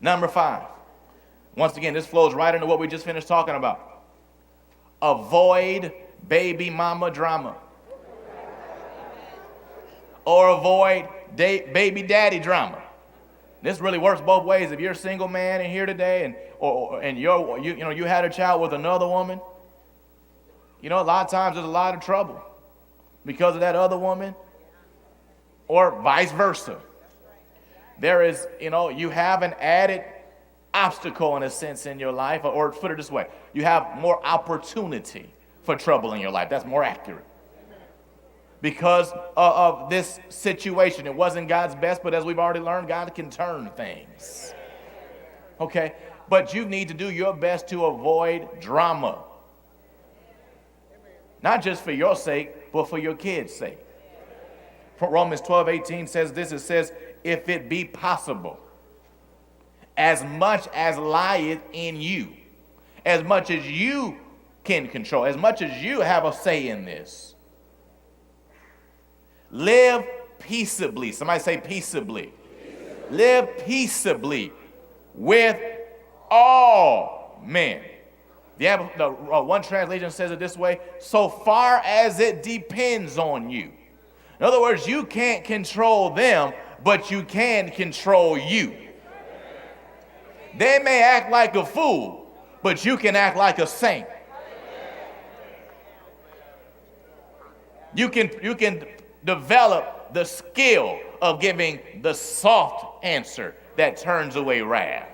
Number 5. Once again, this flows right into what we just finished talking about. Avoid baby mama drama. Or avoid baby daddy drama. This really works both ways. If you're a single man in here today and you had a child with another woman, a lot of times there's a lot of trouble because of that other woman, or vice versa. There is, you have an added obstacle in a sense in your life, or put it this way, you have more opportunity for trouble in your life. That's more accurate. Because of this situation. It wasn't God's best, but as we've already learned, God can turn things. Okay? But you need to do your best to avoid drama. Not just for your sake, but for your kids' sake. Romans 12:18 says this. It says, if it be possible, as much as lieth in you, as much as you can control, as much as you have a say in this, live peaceably. Somebody say peaceably. Live peaceably with all men. The one translation says it this way, so far as it depends on you. In other words, you can't control them, but you can control you. They may act like a fool, but you can act like a saint. You can develop the skill of giving the soft answer that turns away wrath.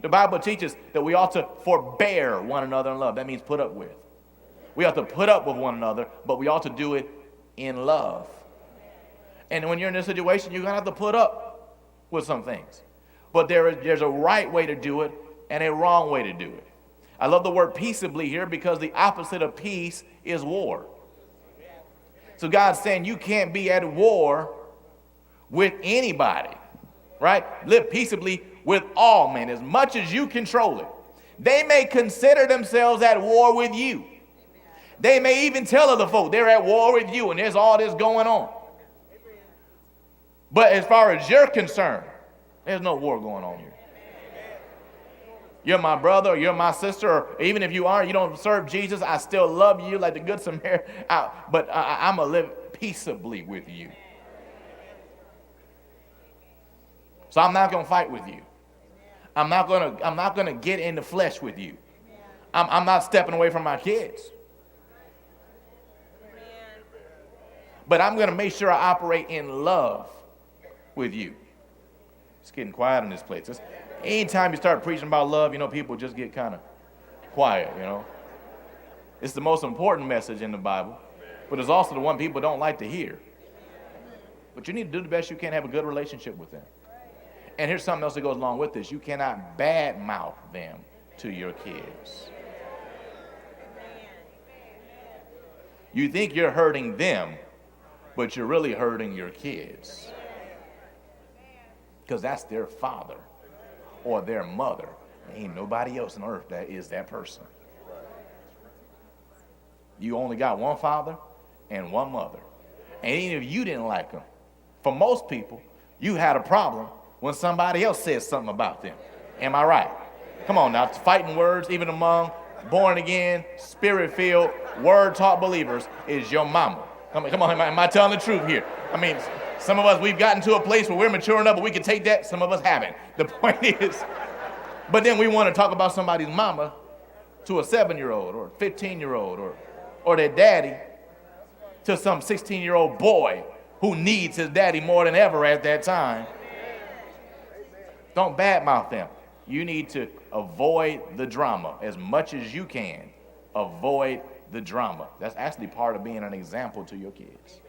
The Bible teaches that we ought to forbear one another in love. That means put up with. We ought to put up with one another, but we ought to do it in love. And when you're in this situation, you're going to have to put up with some things. But there's a right way to do it and a wrong way to do it. I love the word peaceably here because the opposite of peace is war. So God's saying you can't be at war with anybody, right? Live peaceably with all men, as much as you control it. They may consider themselves at war with you. They may even tell other folk they're at war with you and there's all this going on. But as far as you're concerned, there's no war going on here. You're my brother, or you're my sister, or even if you don't serve Jesus, I still love you like the Good Samaritan. But I'm going to live peaceably with you. So I'm not going to fight with you. I'm not going to get in the flesh with you. I'm not stepping away from my kids. But I'm going to make sure I operate in love with you. It's getting quiet in this place. Anytime you start preaching about love, people just get kind of quiet, It's the most important message in the Bible, but it's also the one people don't like to hear. But you need to do the best you can, have a good relationship with them. And here's something else that goes along with this. You cannot badmouth them to your kids. You think you're hurting them, but you're really hurting your kids. Because that's their father or their mother. There ain't nobody else on earth that is that person. You only got one father and one mother. And even if you didn't like them, for most people, you had a problem when somebody else says something about them. Am I right? Come on now, fighting words, even among born again, spirit-filled, word-taught believers, is your mama. Come on, am I telling the truth here? Some of us, we've gotten to a place where we're mature enough, but we can take that. Some of us haven't. The point is, but then we want to talk about somebody's mama to a 7-year-old or 15-year-old or their daddy to some 16-year-old boy who needs his daddy more than ever at that time. Don't badmouth them. You need to avoid the drama as much as you can. Avoid the drama. That's actually part of being an example to your kids.